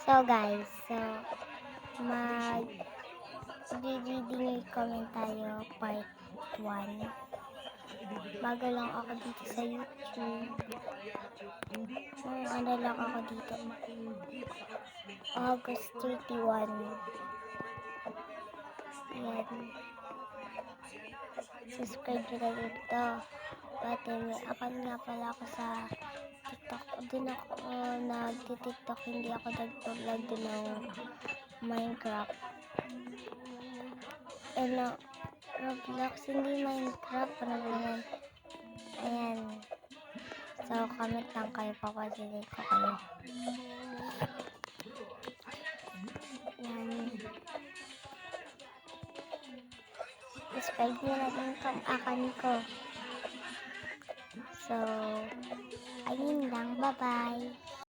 So guys, mag-reading comment tayo part 1. Bago lang ako dito sa YouTube. Ano lang ako dito. August 31. Yan. Subscribe nyo na dito. Pati may account nga pala ako sa TikTok. Doon ako nag-TikTok. Hindi ako nag-vlog din ng Minecraft. Roblox, hindi Minecraft. Ano naman. Ayan. So, comment lang kayo. Papasilin ko kayo. Ayan. Subscribe nyo na din itong account ko. So, ayun lang. Bye-bye.